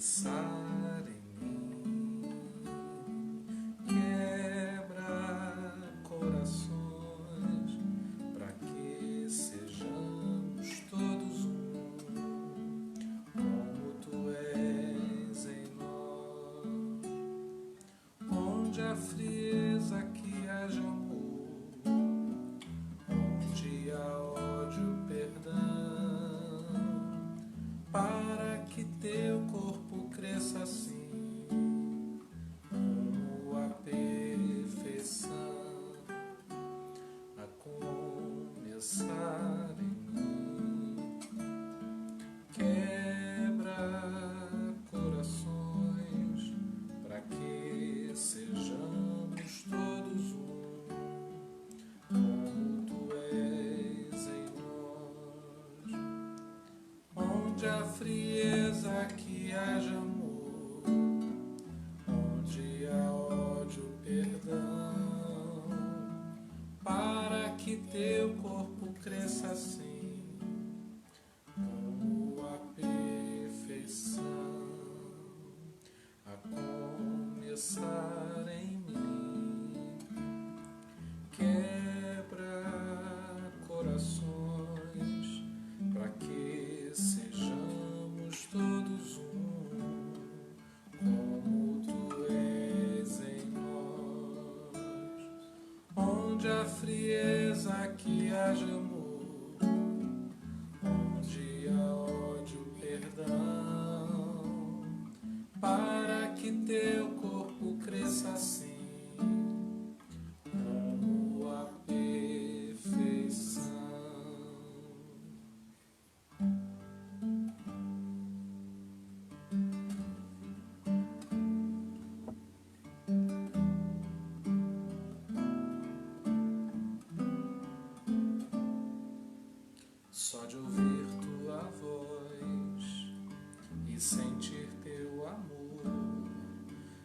pensar em mim, quebra corações, para que sejamos todos um, como tu és em nós, onde a frieza que haja amor, onde há ódio, perdão, para que teu corpo cresça assim, como a perfeição, a começar em mim. Quebra corações, para que sejamos todos um, como tu és em nós, onde a frieza que haja amor, onde há ódio, perdão, para que teu corpo cresça assim, como a perfeição, a começar em mim. Quebra corações, para que sejamos todos um, como tu és em nós, onde a frieza que haja amor, onde há ódio, perdão, para que teu corpo cresça assim, como a perfeição. Só de ouvir tua voz e sentir teu amor,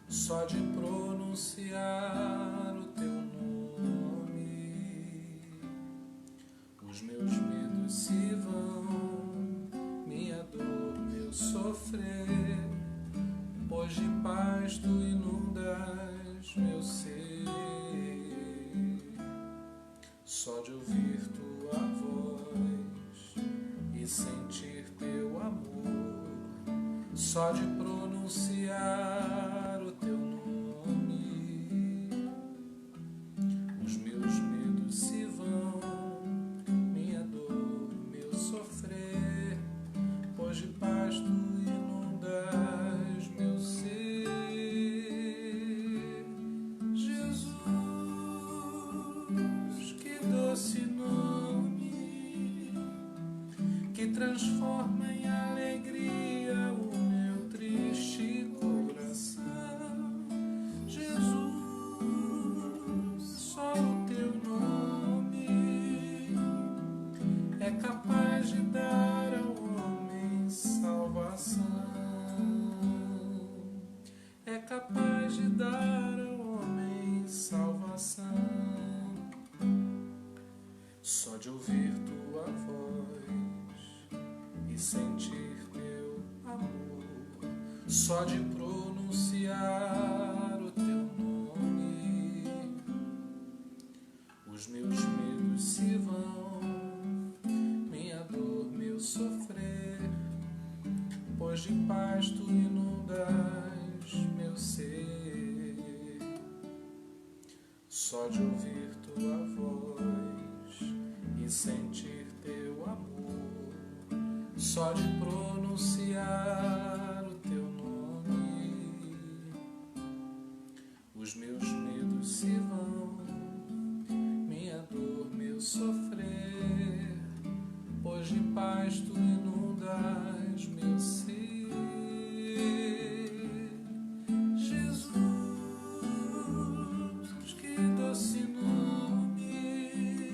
só de pronunciar o teu nome, os meus medos se vão, minha dor, meu sofrer, pois de paz tu inundas meu ser. Só de ouvir tua voz e sentir teu amor, só de pronunciar o teu nome, os meus medos se vão, minha dor, meu sofrer, pois de paz tu inundas meu ser. Jesus, que doce nome, que transforma em alegria o meu triste coração. Jesus, só o teu nome é capaz de dar ao homem salvação, é capaz de dar ao homem salvação. Só de ouvir tua voz e sentir teu amor, só de pronunciar o teu nome, os meus medos se vão, minha dor, meu sofrer, pois de paz tu inundas meu ser. Só de ouvir tua voz e sentir teu amor, só de pronunciar o teu nome, os meus medos se vão, minha dor, meu sofrer, pois de paz tu inundas meu ser. Jesus, que doce nome,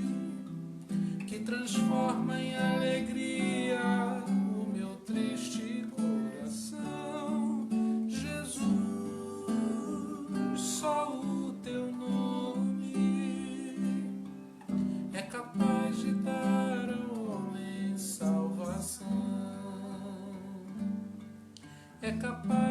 que transforma em alegria o meu triste coração. Jesus, só o teu nome é capaz de dar ao homem salvação, é capaz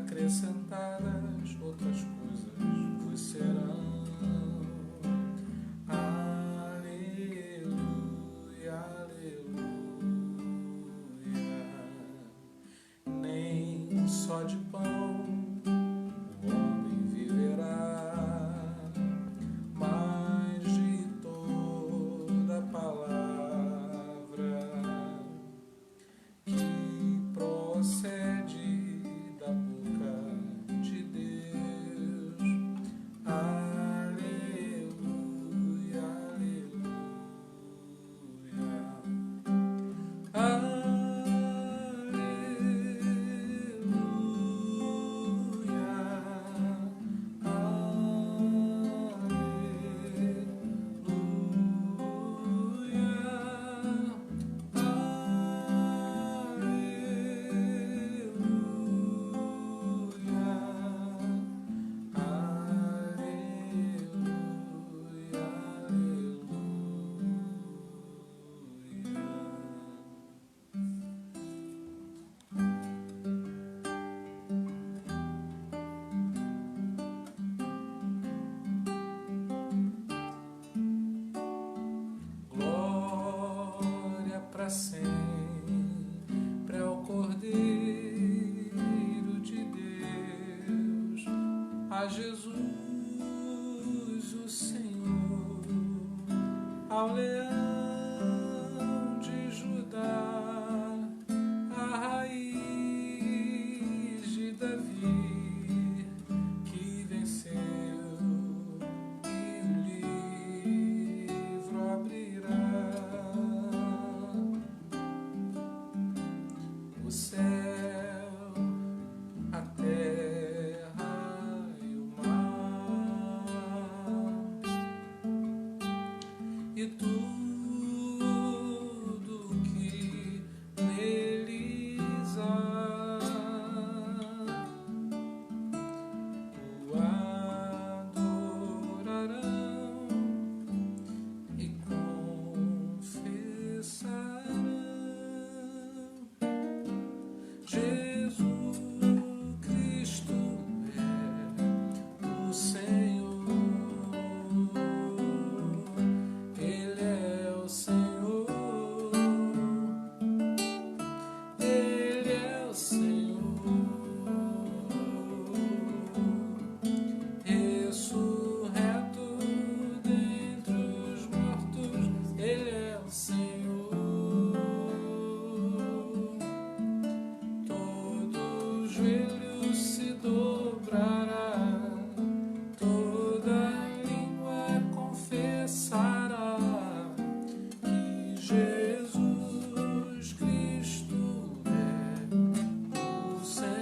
acrescentadas outras coisas vos serão. Aleluia, aleluia. Nem só de pão o homem viverá, mas de toda palavra que procede da boca de Deus. Aleluia, aleluia. Para sempre ao Cordeiro de Deus, a Jesus o Senhor, ao Leão de Judá, a raiz de Davi, que venceu e o livro abrirá. O céu, a terra e o mar, e tudo que neles há, o adorarão e confessarão: Jesus Cristo é o Senhor, Ele é o Senhor, Ele é o Senhor, ressurreto dentre os mortos, Ele é o Senhor. Joelho se dobrará, toda língua confessará que Jesus Cristo é o Senhor.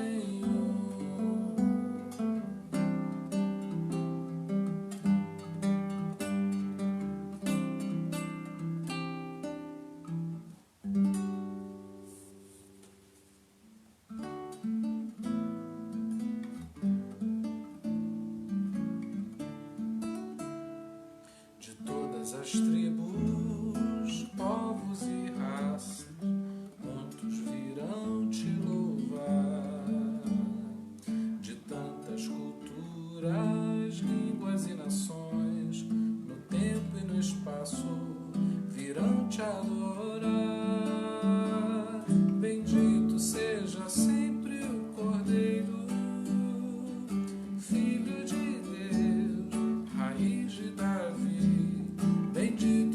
De todas as tribos, povos e raças, muitos virão te louvar. De tantas culturas, línguas e nações, no tempo e no espaço, virão te adorar. Bendito seja sempre o Cordeiro, Filho de Deus, raiz de Davi. Bendito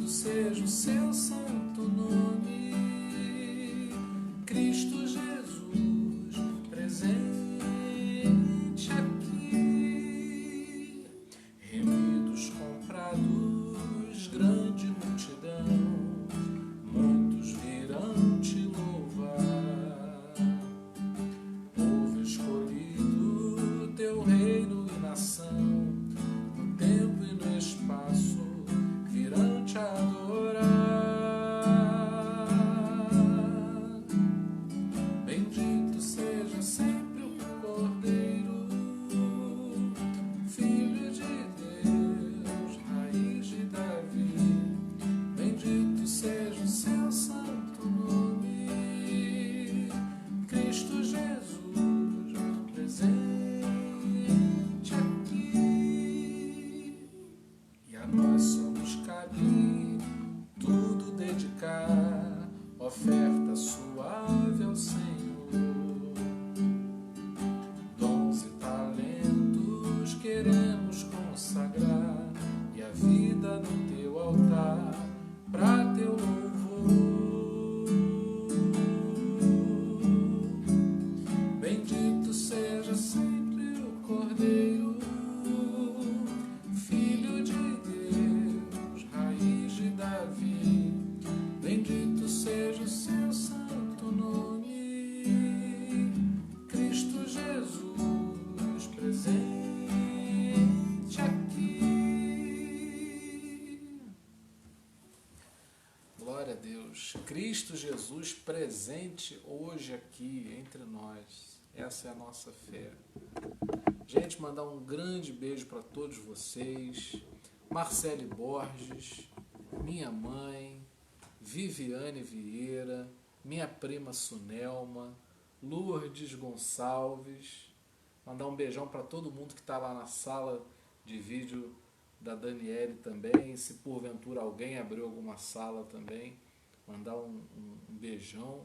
Jesus presente hoje aqui entre nós. Essa é a nossa fé. Gente, mandar um grande beijo para todos vocês. Marcele Borges, minha mãe, Viviane Vieira, minha prima Sunelma, Lourdes Gonçalves. Mandar um beijão para todo mundo que está lá na sala de vídeo da Daniele também. Se porventura alguém abriu alguma sala também, mandar um beijão.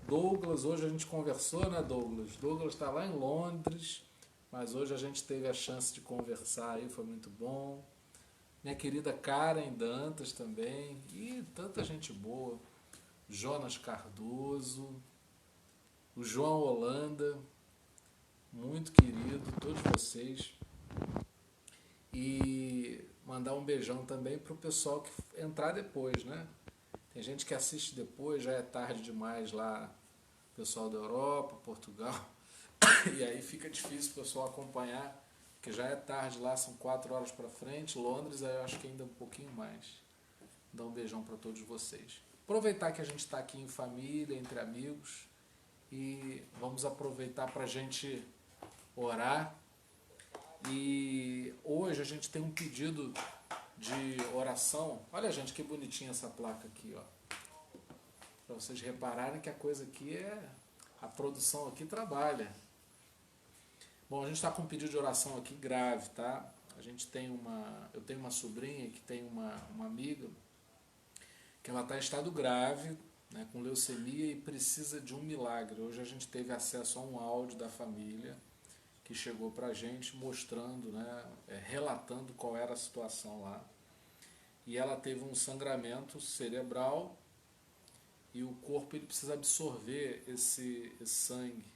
Douglas, hoje a gente conversou, né, Douglas? Douglas está lá em Londres, mas hoje a gente teve a chance de conversar aí, foi muito bom. Minha querida Karen Dantas também, e tanta gente boa. Jonas Cardoso, o João Holanda, muito querido, todos vocês. E mandar um beijão também para o pessoal que entrar depois, né? Tem gente que assiste depois, já é tarde demais lá, pessoal da Europa, Portugal, e aí fica difícil o pessoal acompanhar, porque já é tarde lá, são 4 horas para frente. Londres, eu acho que ainda um pouquinho mais. Dá um beijão para todos vocês. Aproveitar que a gente está aqui em família, entre amigos, e vamos aproveitar para a gente orar. E hoje a gente tem um pedido de oração. Olha, gente, que bonitinha essa placa aqui, ó. Para vocês repararem que a coisa aqui é... A produção aqui trabalha. Bom, a gente está com um pedido de oração aqui grave, tá? Eu tenho uma sobrinha que tem uma amiga que ela está em estado grave, né, com leucemia, e precisa de um milagre. Hoje a gente teve acesso a um áudio da família que chegou para a gente mostrando, né, relatando qual era a situação lá. E ela teve um sangramento cerebral e o corpo ele precisa absorver esse sangue.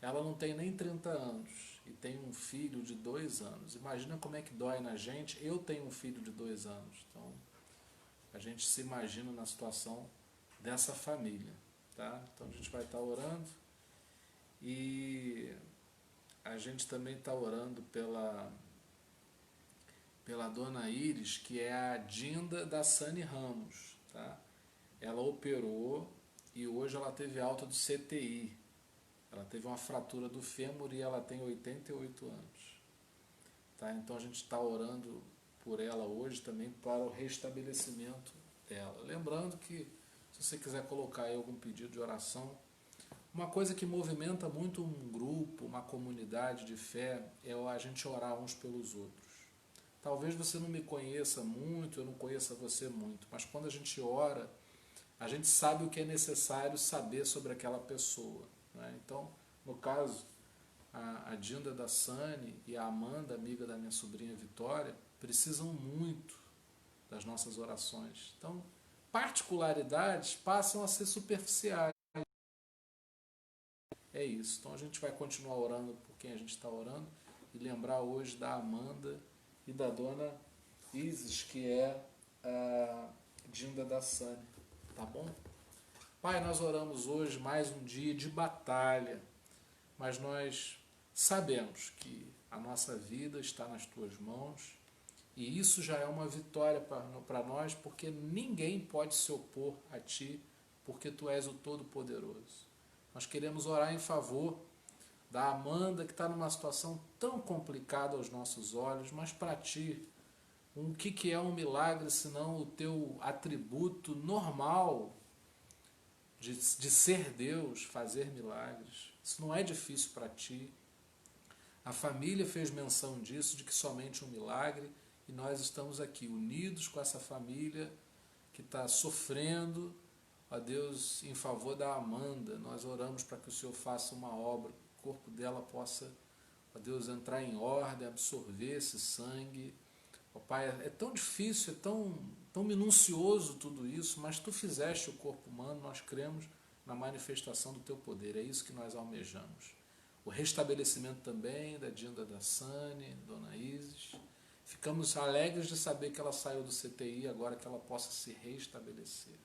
Ela não tem nem 30 anos e tem um filho de 2 anos. Imagina como é que dói na gente. Eu tenho um filho de 2 anos, então a gente se imagina na situação dessa família, tá? Então a gente vai estar orando e a gente também está orando pela dona Iris, que é a Dinda da Sani Ramos, tá? Ela operou e hoje ela teve alta do CTI. Ela teve uma fratura do fêmur e ela tem 88 anos. Tá? Então a gente está orando por ela hoje também para o restabelecimento dela. Lembrando que se você quiser colocar aí algum pedido de oração, uma coisa que movimenta muito um grupo, uma comunidade de fé, é a gente orar uns pelos outros. Talvez você não me conheça muito, eu não conheça você muito, mas quando a gente ora, a gente sabe o que é necessário saber sobre aquela pessoa. Né? Então, no caso, a Dinda da Sani e a Amanda, amiga da minha sobrinha Vitória, precisam muito das nossas orações. Então, particularidades passam a ser superficiais. É isso. Então a gente vai continuar orando por quem a gente está orando e lembrar hoje da Amanda e da dona Isis, que é a Dinda da Sani. Tá bom? Pai, nós oramos hoje mais um dia de batalha, mas nós sabemos que a nossa vida está nas tuas mãos e isso já é uma vitória para nós, porque ninguém pode se opor a ti, porque tu és o Todo-Poderoso. Nós queremos orar em favor da Amanda, que está numa situação tão complicada aos nossos olhos, mas para ti, o que é um milagre senão o teu atributo normal de ser Deus, fazer milagres? Isso não é difícil para ti. A família fez menção disso, de que somente um milagre, e nós estamos aqui unidos com essa família que está sofrendo, ó Deus, em favor da Amanda. Nós oramos para que o Senhor faça uma obra, que o corpo dela possa, ó Deus, entrar em ordem, absorver esse sangue. Ó Pai, é tão difícil, é tão minucioso tudo isso, mas Tu fizeste o corpo humano, nós cremos na manifestação do Teu poder, é isso que nós almejamos. O restabelecimento também da Dinda da Sani, dona Isis. Ficamos alegres de saber que ela saiu do CTI, agora que ela possa se restabelecer.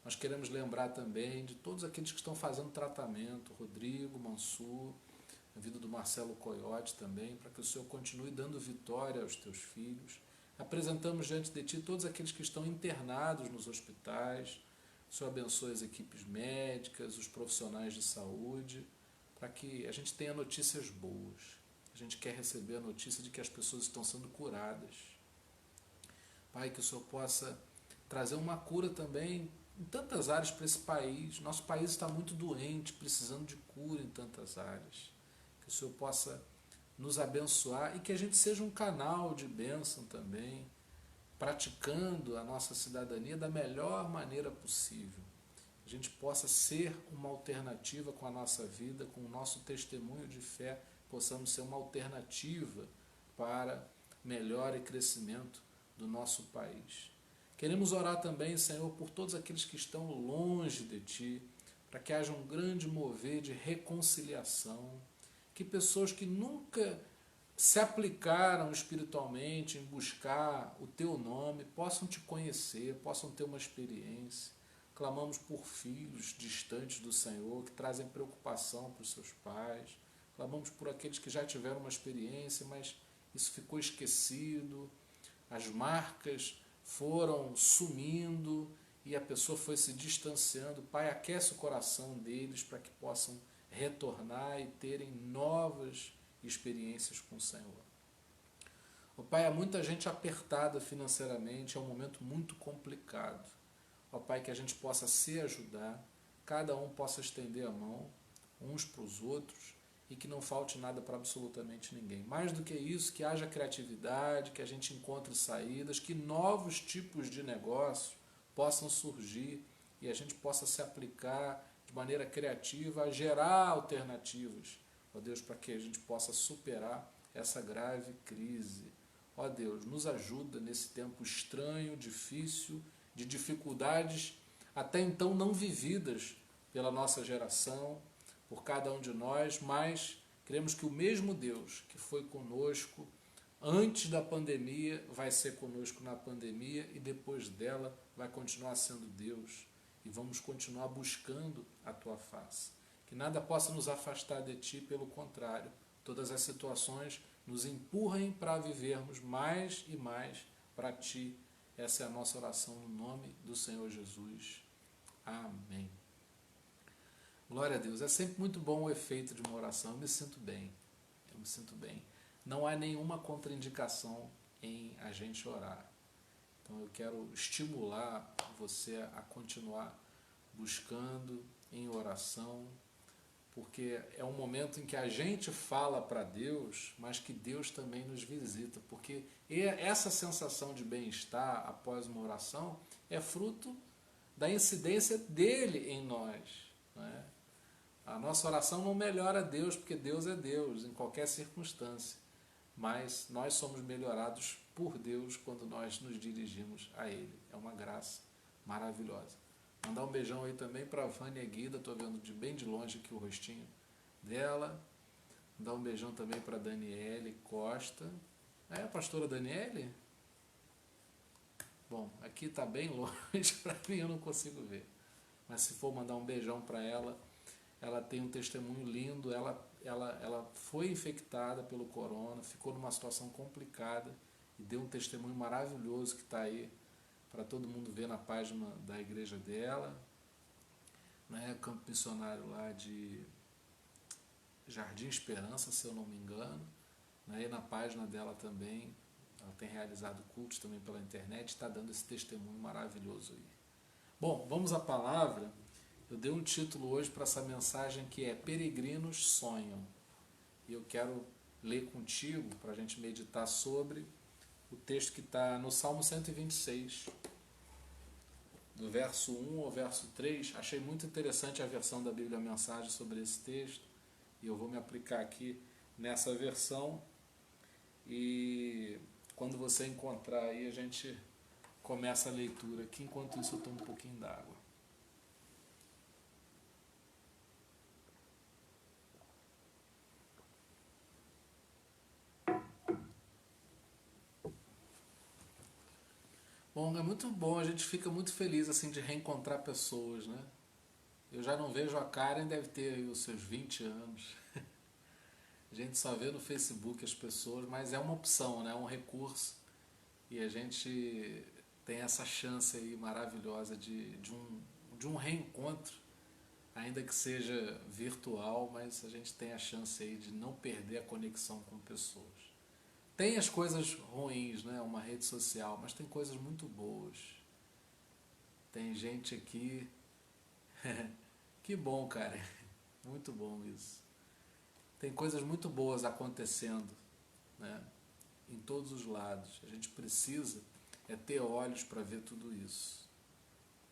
Nós queremos lembrar também de todos aqueles que estão fazendo tratamento, Rodrigo, Mansur, a vida do Marcelo Coyote também, para que o Senhor continue dando vitória aos teus filhos. Apresentamos diante de Ti todos aqueles que estão internados nos hospitais. O o Senhor abençoe as equipes médicas, os profissionais de saúde, para que a gente tenha notícias boas. A gente quer receber a notícia de que as pessoas estão sendo curadas. Pai, que o Senhor possa trazer uma cura também em tantas áreas para esse país. Nosso país está muito doente, precisando de cura em tantas áreas. Que o Senhor possa nos abençoar e que a gente seja um canal de bênção também, praticando a nossa cidadania da melhor maneira possível. A gente possa ser uma alternativa com a nossa vida, com o nosso testemunho de fé, possamos ser uma alternativa para melhora e crescimento do nosso país. Queremos orar também, Senhor, por todos aqueles que estão longe de Ti, para que haja um grande mover de reconciliação, que pessoas que nunca se aplicaram espiritualmente em buscar o Teu nome, possam Te conhecer, possam ter uma experiência. Clamamos por filhos distantes do Senhor, que trazem preocupação para os seus pais. Clamamos por aqueles que já tiveram uma experiência, mas isso ficou esquecido. As marcas foram sumindo e a pessoa foi se distanciando. Pai, aquece o coração deles para que possam retornar e terem novas experiências com o Senhor. Ó Pai, há muita gente apertada financeiramente, é um momento muito complicado. Ó Pai, que a gente possa se ajudar, cada um possa estender a mão uns para os outros e que não falte nada para absolutamente ninguém. Mais do que isso, que haja criatividade, que a gente encontre saídas, que novos tipos de negócio possam surgir e a gente possa se aplicar de maneira criativa a gerar alternativas, ó Deus, para que a gente possa superar essa grave crise. Ó Deus, nos ajuda nesse tempo estranho, difícil, de dificuldades até então não vividas pela nossa geração, por cada um de nós, mas queremos que o mesmo Deus que foi conosco antes da pandemia vai ser conosco na pandemia e depois dela vai continuar sendo Deus e vamos continuar buscando a Tua face. Que nada possa nos afastar de Ti, pelo contrário, todas as situações nos empurrem para vivermos mais e mais para Ti. Essa é a nossa oração no nome do Senhor Jesus. Amém. Glória a Deus. É sempre muito bom o efeito de uma oração. Eu me sinto bem. Eu me sinto bem. Não há nenhuma contraindicação em a gente orar. Então eu quero estimular você a continuar buscando em oração, porque é um momento em que a gente fala para Deus, mas que Deus também nos visita, porque essa sensação de bem-estar após uma oração é fruto da incidência dele em nós, não é? A nossa oração não melhora Deus, porque Deus é Deus em qualquer circunstância, mas nós somos melhorados por Deus quando nós nos dirigimos a Ele. É uma graça maravilhosa. Mandar um beijão aí também para a Vânia Guida, estou vendo de bem de longe aqui o rostinho dela. Mandar um beijão também para a Daniele Costa. É a pastora Daniele? Bom, aqui está bem longe, para mim eu não consigo ver. Mas se for mandar um beijão para ela, ela tem um testemunho lindo, ela foi infectada pelo corona, ficou numa situação complicada e deu um testemunho maravilhoso que está aí para todo mundo ver na página da igreja dela, né, campo missionário lá de Jardim Esperança, se eu não me engano, né, e na página dela também, ela tem realizado cultos também pela internet, está dando esse testemunho maravilhoso aí. Bom, vamos à palavra. Eu dei um título hoje para essa mensagem que é Peregrinos Sonham. E eu quero ler contigo, para a gente meditar sobre o texto que está no Salmo 126, do verso 1 ao verso 3. Achei muito interessante a versão da Bíblia Mensagem sobre esse texto. E eu vou me aplicar aqui nessa versão. E quando você encontrar aí, a gente começa a leitura aqui. Enquanto isso, eu tomo um pouquinho d'água. Bom, é muito bom, a gente fica muito feliz assim de reencontrar pessoas, né? Eu já não vejo a Karen, deve ter aí os seus 20 anos. A gente só vê no Facebook as pessoas, mas é uma opção, né? É um recurso. E a gente tem essa chance aí maravilhosa de um de um reencontro, ainda que seja virtual, mas a gente tem a chance aí de não perder a conexão com pessoas. Tem as coisas ruins, né? Uma rede social, mas tem coisas muito boas. Tem gente aqui... Que bom, cara. Muito bom isso. Tem coisas muito boas acontecendo, né? Em todos os lados. A gente precisa ter olhos para ver tudo isso.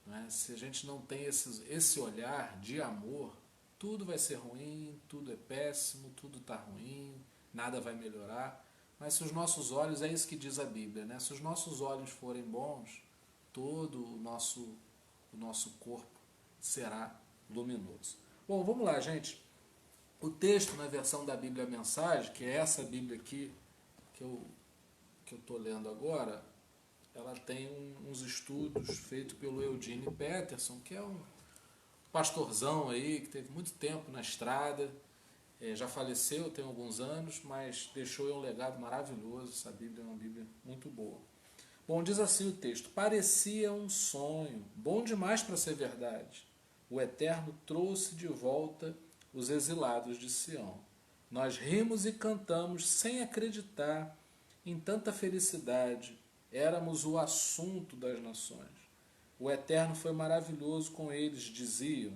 Né? Se a gente não tem esse olhar de amor, tudo vai ser ruim, tudo é péssimo, tudo está ruim, nada vai melhorar. Mas se os nossos olhos, é isso que diz a Bíblia, né? Se os nossos olhos forem bons, todo o nosso corpo será luminoso. Bom, vamos lá, gente. O texto na versão da Bíblia Mensagem, que é essa Bíblia aqui que eu estou lendo agora, ela tem uns estudos feitos pelo Eugene Peterson, que é um pastorzão aí, que teve muito tempo na estrada, já faleceu, tem alguns anos, mas deixou um legado maravilhoso. Essa Bíblia é uma Bíblia muito boa. Bom, diz assim o texto: parecia um sonho, bom demais para ser verdade. O Eterno trouxe de volta os exilados de Sião. Nós rimos e cantamos sem acreditar em tanta felicidade. Éramos o assunto das nações. O Eterno foi maravilhoso com eles, diziam.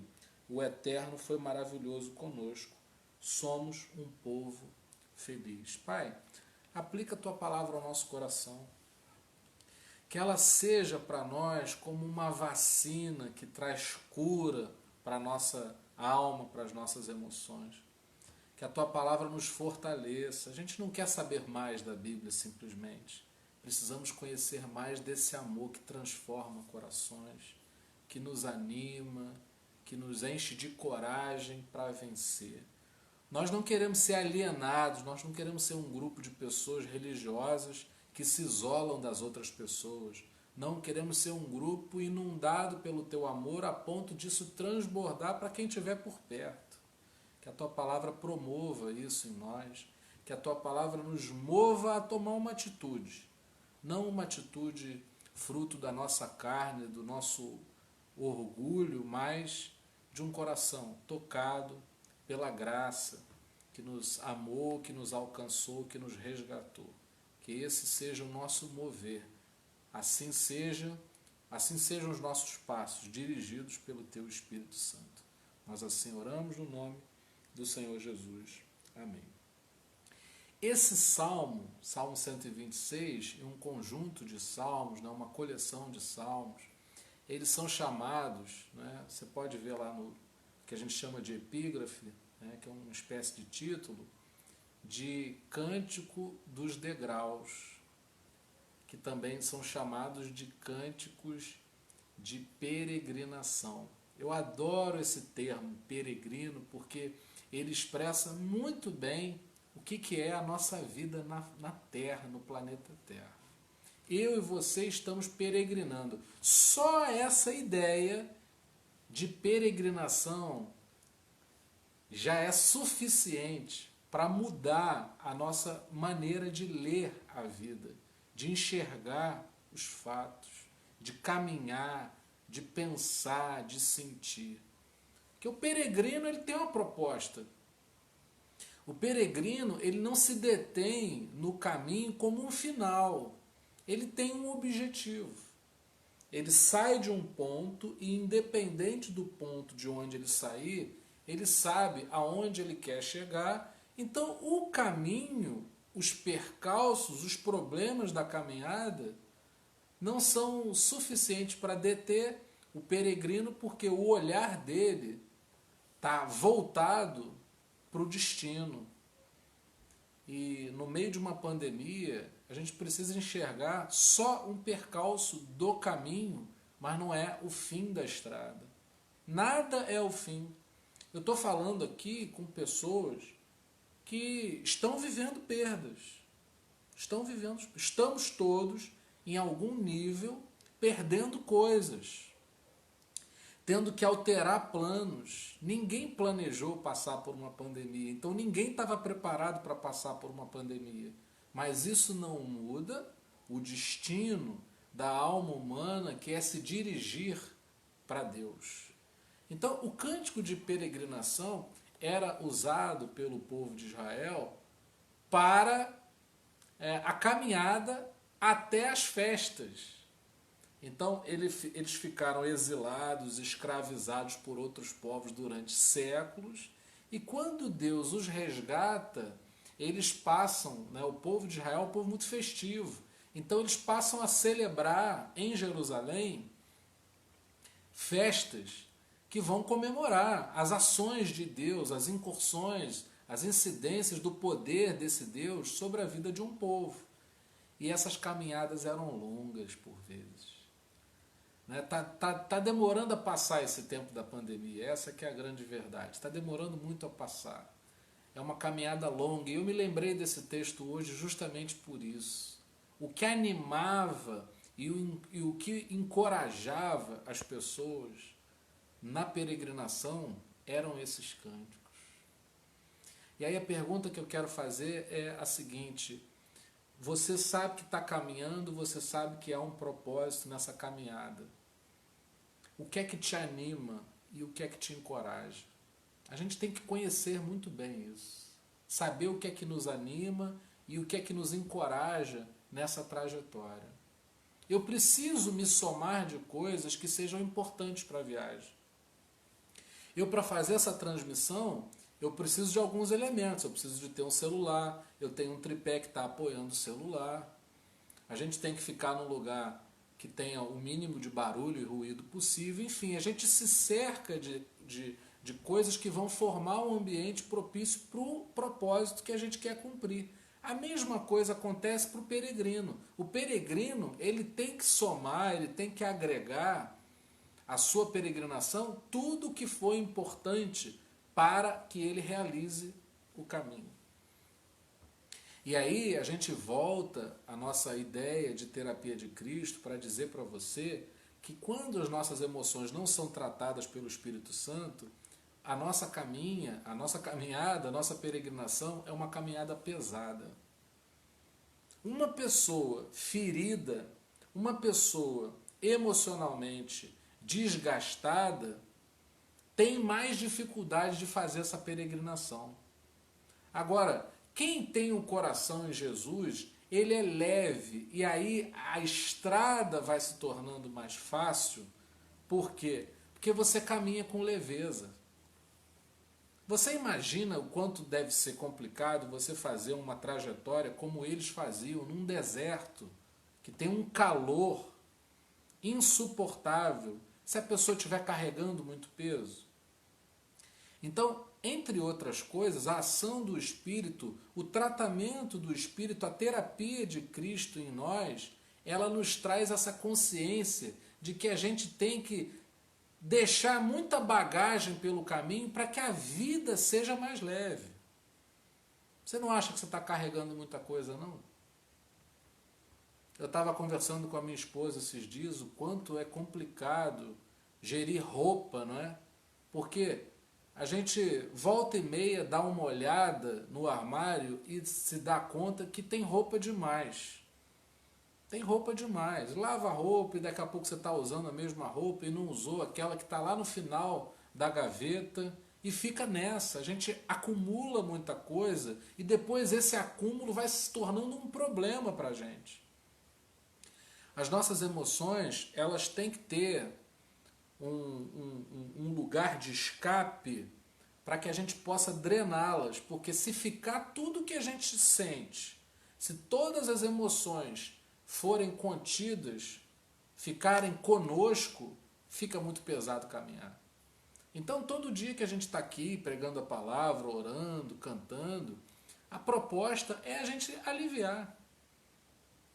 O Eterno foi maravilhoso conosco. Somos um povo feliz. Pai, aplica a Tua palavra ao nosso coração. Que ela seja para nós como uma vacina que traz cura para a nossa alma, para as nossas emoções. Que a Tua palavra nos fortaleça. A gente não quer saber mais da Bíblia simplesmente. Precisamos conhecer mais desse amor que transforma corações, que nos anima, que nos enche de coragem para vencer. Nós não queremos ser alienados, nós não queremos ser um grupo de pessoas religiosas que se isolam das outras pessoas. Não queremos ser um grupo inundado pelo Teu amor a ponto disso transbordar para quem estiver por perto. Que a Tua palavra promova isso em nós, que a Tua palavra nos mova a tomar uma atitude. Não uma atitude fruto da nossa carne, do nosso orgulho, mas de um coração tocado pela graça que nos amou, que nos alcançou, que nos resgatou. Que esse seja o nosso mover. Assim sejam os nossos passos, dirigidos pelo Teu Espírito Santo. Nós assim oramos no nome do Senhor Jesus. Amém. Esse salmo, Salmo 126, é um conjunto de salmos, né, uma coleção de salmos. Eles são chamados, né, você pode ver lá no que a gente chama de epígrafe, né, que é uma espécie de título, de Cântico dos Degraus, que também são chamados de cânticos de peregrinação. Eu adoro esse termo, peregrino, porque ele expressa muito bem o que é a nossa vida na Terra, no planeta Terra. Eu e você estamos peregrinando. Só essa ideia de peregrinação já é suficiente para mudar a nossa maneira de ler a vida, de enxergar os fatos, de caminhar, de pensar, de sentir. Porque o peregrino ele tem uma proposta. O peregrino ele não se detém no caminho como um final. Ele tem um objetivo. Ele sai de um ponto e, independente do ponto de onde ele sair, ele sabe aonde ele quer chegar. Então, o caminho, os percalços, os problemas da caminhada não são suficientes para deter o peregrino, porque o olhar dele está voltado para o destino. E no meio de uma pandemia, a gente precisa enxergar só um percalço do caminho, mas não é o fim da estrada. Nada é o fim. Eu estou falando aqui com pessoas que estão vivendo perdas. Estamos todos, em algum nível, perdendo coisas, tendo que alterar planos. Ninguém planejou passar por uma pandemia, então ninguém estava preparado para passar por uma pandemia. Mas isso não muda o destino da alma humana, que é se dirigir para Deus. Então, o cântico de peregrinação era usado pelo povo de Israel para a caminhada até as festas. Então, eles ficaram exilados, escravizados por outros povos durante séculos, e quando Deus os resgata, eles passam, o povo de Israel é um povo muito festivo, então eles passam a celebrar em Jerusalém festas que vão comemorar as ações de Deus, as incursões, as incidências do poder desse Deus sobre a vida de um povo. E essas caminhadas eram longas por vezes. Tá demorando a passar esse tempo da pandemia, essa que é a grande verdade. Está demorando muito a passar. É uma caminhada longa. E eu me lembrei desse texto hoje justamente por isso. O que animava e o que encorajava as pessoas na peregrinação eram esses cânticos. E aí a pergunta que eu quero fazer é a seguinte: você sabe que está caminhando, você sabe que há um propósito nessa caminhada. O que é que te anima e o que é que te encoraja? A gente tem que conhecer muito bem isso. Saber o que é que nos anima e o que é que nos encoraja nessa trajetória. Eu preciso me somar de coisas que sejam importantes para a viagem. Para fazer essa transmissão, eu preciso de alguns elementos. Eu preciso de ter um celular, eu tenho um tripé que está apoiando o celular. A gente tem que ficar num lugar que tenha o mínimo de barulho e ruído possível. Enfim, a gente se cerca de coisas que vão formar um ambiente propício para o propósito que a gente quer cumprir. A mesma coisa acontece para o peregrino. O peregrino, ele tem que somar, ele tem que agregar à sua peregrinação tudo o que foi importante para que ele realize o caminho. E aí a gente volta à nossa ideia de terapia de Cristo para dizer para você que quando as nossas emoções não são tratadas pelo Espírito Santo, a nossa caminhada, a nossa peregrinação é uma caminhada pesada. Uma pessoa ferida, uma pessoa emocionalmente desgastada, tem mais dificuldade de fazer essa peregrinação. Agora, quem tem o coração em Jesus, ele é leve, e aí a estrada vai se tornando mais fácil. Por quê? Porque você caminha com leveza. Você imagina o quanto deve ser complicado você fazer uma trajetória como eles faziam, num deserto, que tem um calor insuportável, se a pessoa estiver carregando muito peso? Então, entre outras coisas, a ação do Espírito, o tratamento do Espírito, a terapia de Cristo em nós, ela nos traz essa consciência de que a gente tem que deixar muita bagagem pelo caminho para que a vida seja mais leve. Você não acha que você está carregando muita coisa, não? Eu estava conversando com a minha esposa esses dias o quanto é complicado gerir roupa, não é? Porque a gente volta e meia dá uma olhada no armário e se dá conta que tem roupa demais. Tem roupa demais. Lava a roupa e daqui a pouco você está usando a mesma roupa e não usou aquela que está lá no final da gaveta e fica nessa. A gente acumula muita coisa e depois esse acúmulo vai se tornando um problema para a gente. As nossas emoções, elas têm que ter um lugar de escape para que a gente possa drená-las, porque se ficar tudo que a gente sente, se todas as emoções forem contidas, ficarem conosco, fica muito pesado caminhar. Então, todo dia que a gente está aqui pregando a palavra, orando, cantando, a proposta é a gente aliviar.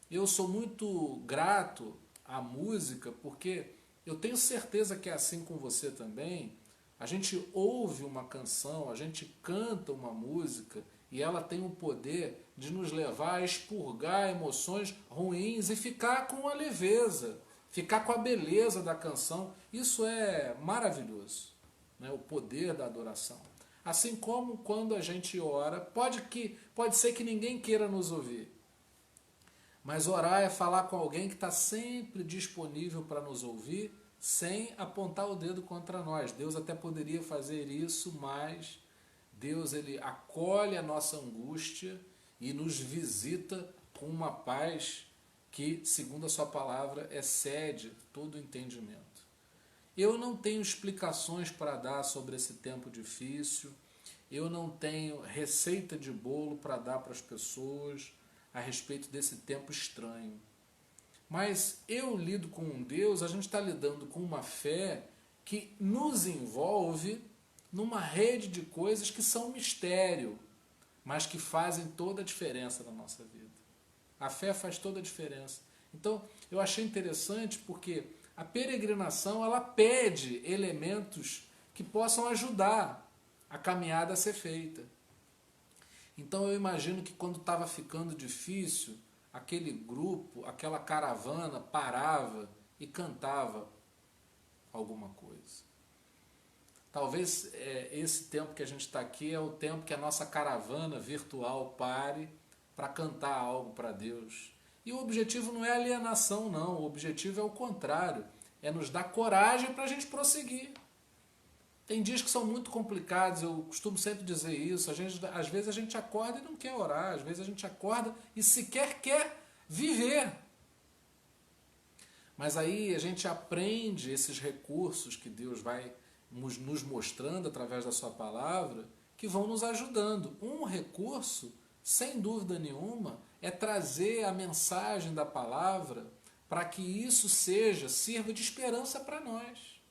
Eu sou muito grato à música, porque eu tenho certeza que é assim com você também. A gente ouve uma canção, a gente canta uma música e ela tem o poder de nos levar a expurgar emoções ruins e ficar com a leveza, ficar com a beleza da canção. Isso é maravilhoso, né? O poder da adoração. Assim como quando a gente ora, pode ser que ninguém queira nos ouvir. Mas orar é falar com alguém que está sempre disponível para nos ouvir, sem apontar o dedo contra nós. Deus até poderia fazer isso, mas Deus, ele acolhe a nossa angústia e nos visita com uma paz que, segundo a sua palavra, excede todo o entendimento. Eu não tenho explicações para dar sobre esse tempo difícil, eu não tenho receita de bolo para dar para as pessoas a respeito desse tempo estranho. Mas eu lido com um Deus, a gente está lidando com uma fé que nos envolve numa rede de coisas que são mistério, mas que fazem toda a diferença na nossa vida. A fé faz toda a diferença. Então, eu achei interessante porque a peregrinação, ela pede elementos que possam ajudar a caminhada a ser feita. Então, eu imagino que quando estava ficando difícil, aquele grupo, aquela caravana parava e cantava alguma coisa. Talvez esse tempo que a gente está aqui é o tempo que a nossa caravana virtual pare para cantar algo para Deus. E o objetivo não é alienação, não. O objetivo é o contrário. É nos dar coragem para a gente prosseguir. Tem dias que são muito complicados, eu costumo sempre dizer isso. Às vezes a gente acorda e não quer orar. Às vezes a gente acorda e sequer quer viver. Mas aí a gente aprende esses recursos que Deus vai nos mostrando através da sua palavra, que vão nos ajudando. Um recurso, sem dúvida nenhuma, é trazer a mensagem da palavra para que isso sirva de esperança para nós.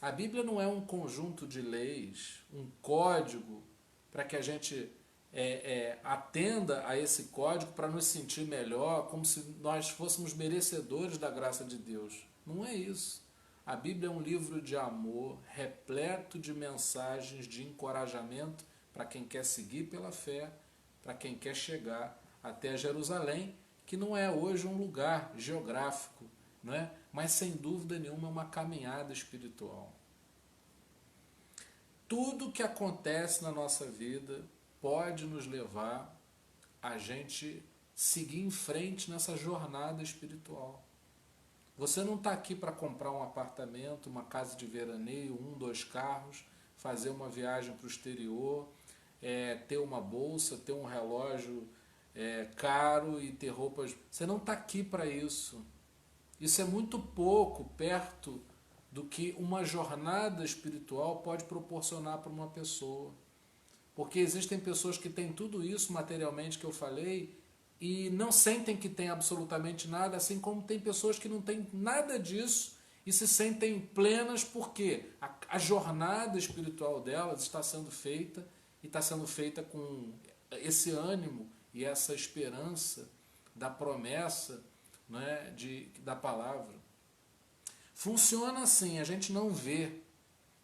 A Bíblia não é um conjunto de leis, um código para que a gente atenda a esse código para nos sentir melhor, como se nós fôssemos merecedores da graça de Deus. Não é isso. A Bíblia é um livro de amor, repleto de mensagens de encorajamento para quem quer seguir pela fé, para quem quer chegar até Jerusalém, que não é hoje um lugar geográfico, não é? Mas sem dúvida nenhuma é uma caminhada espiritual. Tudo que acontece na nossa vida pode nos levar a gente seguir em frente nessa jornada espiritual. Você não está aqui para comprar um apartamento, uma casa de veraneio, 2 carros, fazer uma viagem para o exterior, ter uma bolsa, ter um relógio caro e ter roupas. Você não está aqui para isso. Isso é muito pouco perto do que uma jornada espiritual pode proporcionar para uma pessoa. Porque existem pessoas que têm tudo isso materialmente que eu falei e não sentem que tem absolutamente nada, assim como tem pessoas que não têm nada disso e se sentem plenas porque a jornada espiritual delas está sendo feita e está sendo feita com esse ânimo e essa esperança da promessa, não é, da palavra. Funciona assim, a gente não vê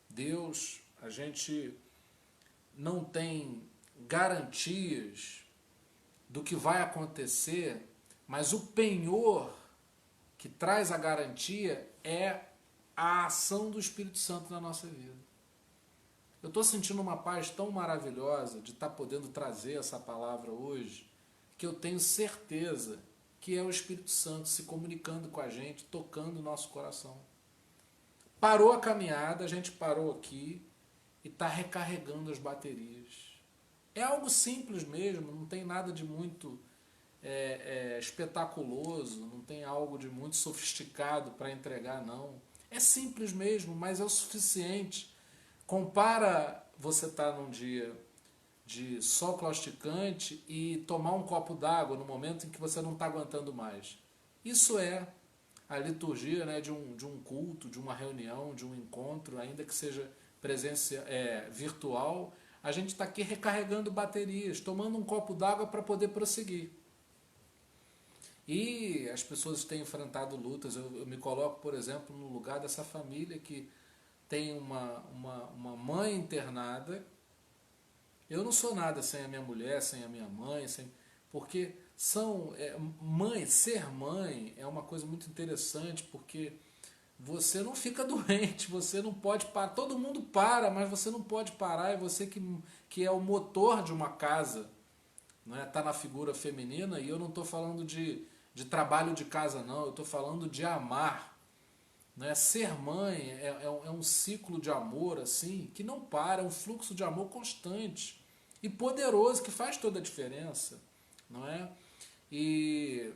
Deus, a gente não tem garantias do que vai acontecer, mas o penhor que traz a garantia é a ação do Espírito Santo na nossa vida. Eu estou sentindo uma paz tão maravilhosa de estar podendo trazer essa palavra hoje, que eu tenho certeza que é o Espírito Santo se comunicando com a gente, tocando o nosso coração. Parou a caminhada, a gente parou aqui e está recarregando as baterias. É algo simples mesmo, não tem nada de muito espetaculoso, não tem algo de muito sofisticado para entregar, não. É simples mesmo, mas é o suficiente. Compara você estar num dia de sol causticante e tomar um copo d'água no momento em que você não está aguentando mais. Isso é a liturgia, né, de um culto, de uma reunião, de um encontro, ainda que seja virtual. A gente está aqui recarregando baterias, tomando um copo d'água para poder prosseguir. E as pessoas têm enfrentado lutas. Eu me coloco, por exemplo, no lugar dessa família que tem uma mãe internada. Eu não sou nada sem a minha mulher, sem a minha mãe, porque ser mãe é uma coisa muito interessante, porque você não fica doente, você não pode parar, todo mundo para, mas você não pode parar, é você que é o motor de uma casa, não é? Tá na figura feminina, e eu não estou falando de de trabalho de casa, não. Eu estou falando de amar. Né? Ser mãe é um ciclo de amor assim que não para, é um fluxo de amor constante e poderoso que faz toda a diferença, não é? E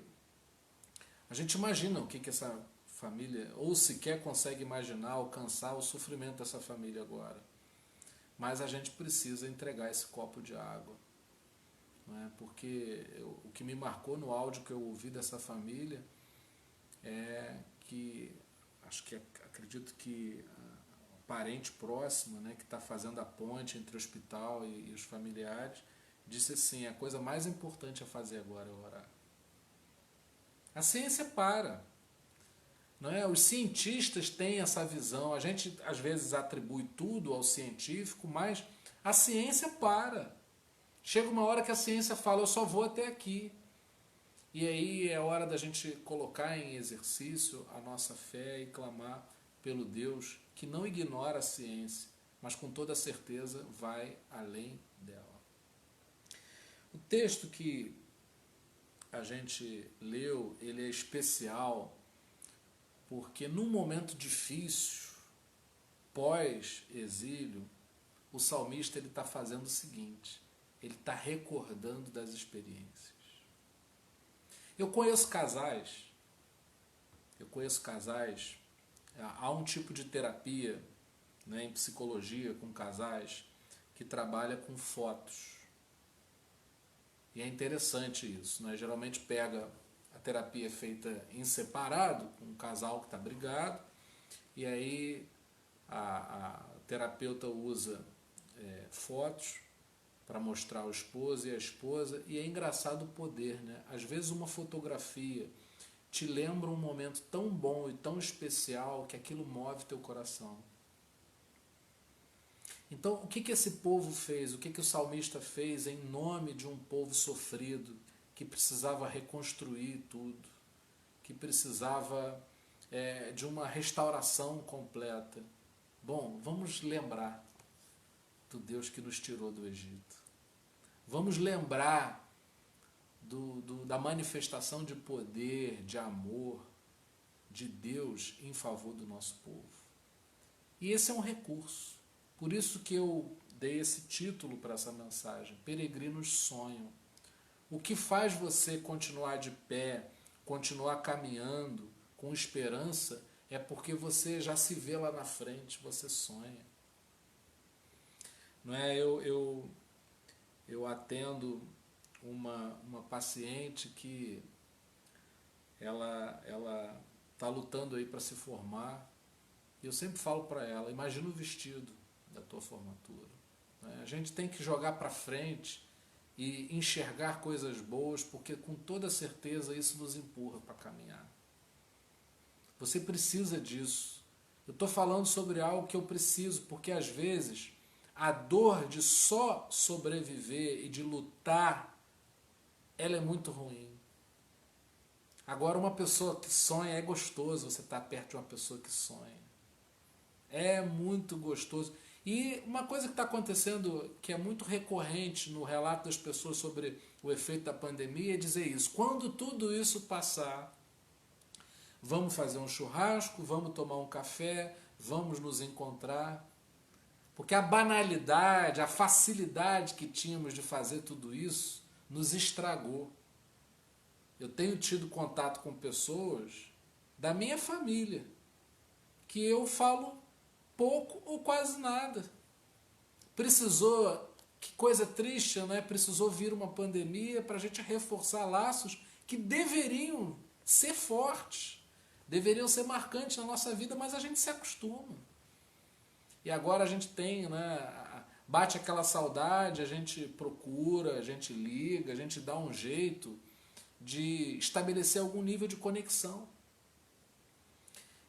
a gente imagina o que essa família, ou sequer consegue imaginar, alcançar o sofrimento dessa família agora. Mas a gente precisa entregar esse copo de água, não é? Porque o que me marcou no áudio que eu ouvi dessa família é que acredito que a parente próxima, né, que está fazendo a ponte entre o hospital e os familiares, disse assim: a coisa mais importante a fazer agora é orar. A ciência para, não é? Os cientistas têm essa visão. A gente às vezes atribui tudo ao científico, mas a ciência para. Chega uma hora que a ciência fala: eu só vou até aqui. E aí é hora da gente colocar em exercício a nossa fé e clamar pelo Deus que não ignora a ciência, mas com toda certeza vai além dela. O texto que a gente leu, ele é especial porque num momento difícil, pós-exílio, o salmista está fazendo o seguinte: ele está recordando das experiências. Eu conheço casais, há um tipo de terapia, né, em psicologia com casais que trabalha com fotos. E é interessante isso, né? Geralmente pega a terapia feita em separado, com um casal que está brigado, e aí a terapeuta usa fotos para mostrar o esposo e a esposa, e é engraçado o poder, né? Às vezes uma fotografia te lembra um momento tão bom e tão especial que aquilo move teu coração. Então, o que esse povo fez? O que o salmista fez em nome de um povo sofrido, que precisava reconstruir tudo, que precisava de uma restauração completa? Bom, vamos lembrar do Deus que nos tirou do Egito. Vamos lembrar da manifestação de poder, de amor, de Deus em favor do nosso povo. E esse é um recurso. Por isso que eu dei esse título para essa mensagem: Peregrinos sonham. O que faz você continuar de pé, continuar caminhando com esperança, é porque você já se vê lá na frente, você sonha. Não é? Eu atendo uma paciente que ela está lutando aí para se formar, e eu sempre falo para ela: imagina o vestido da tua formatura. Né? A gente tem que jogar para frente e enxergar coisas boas, porque com toda certeza isso nos empurra para caminhar. Você precisa disso. Eu estou falando sobre algo que eu preciso, porque às vezes a dor de só sobreviver e de lutar, ela é muito ruim. Agora, uma pessoa que sonha, é gostoso você estar perto de uma pessoa que sonha. É muito gostoso. E uma coisa que está acontecendo, que é muito recorrente no relato das pessoas sobre o efeito da pandemia, é dizer isso: quando tudo isso passar, vamos fazer um churrasco, vamos tomar um café, vamos nos encontrar. Porque a banalidade, a facilidade que tínhamos de fazer tudo isso nos estragou. Eu tenho tido contato com pessoas da minha família que eu falo pouco ou quase nada. Precisou, que coisa triste, né? Precisou vir uma pandemia para a gente reforçar laços que deveriam ser fortes, deveriam ser marcantes na nossa vida, mas a gente se acostuma. E agora a gente tem, né? Bate aquela saudade, a gente procura, a gente liga, a gente dá um jeito de estabelecer algum nível de conexão.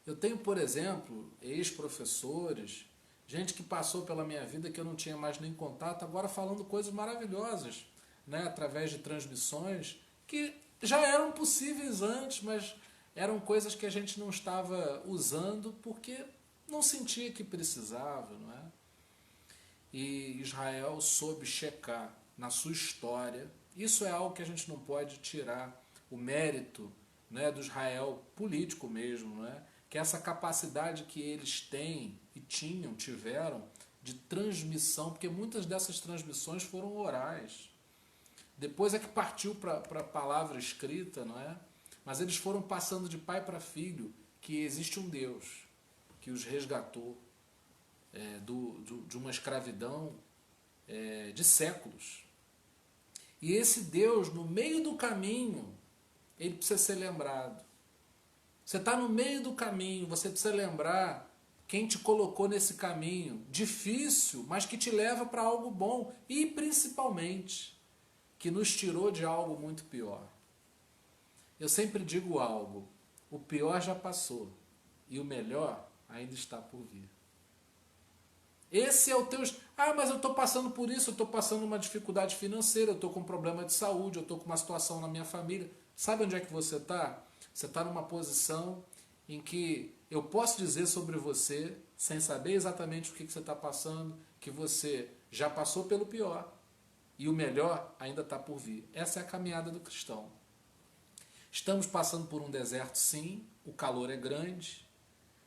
Eu tenho, por exemplo, ex-professores, gente que passou pela minha vida que eu não tinha mais nem contato, agora falando coisas maravilhosas, né, através de transmissões que já eram possíveis antes, mas eram coisas que a gente não estava usando porque não sentia que precisava, não é? E Israel soube checar na sua história. Isso é algo que a gente não pode tirar o mérito, né, do Israel político mesmo, né, que é essa capacidade que eles têm e tiveram de transmissão, porque muitas dessas transmissões foram orais. Depois é que partiu para a palavra escrita, não é? Mas eles foram passando de pai para filho que existe um Deus que os resgatou de uma escravidão de séculos. E esse Deus, no meio do caminho, ele precisa ser lembrado. Você está no meio do caminho, você precisa lembrar quem te colocou nesse caminho difícil, mas que te leva para algo bom. E principalmente, que nos tirou de algo muito pior. Eu sempre digo algo, o pior já passou e o melhor ainda está por vir. Esse é o teu... Ah, mas eu estou passando por isso, eu estou passando uma dificuldade financeira, eu estou com um problema de saúde, eu estou com uma situação na minha família. Sabe onde é que você está? Você está numa posição em que eu posso dizer sobre você, sem saber exatamente o que você está passando, que você já passou pelo pior e o melhor ainda está por vir. Essa é a caminhada do cristão. Estamos passando por um deserto, sim, o calor é grande,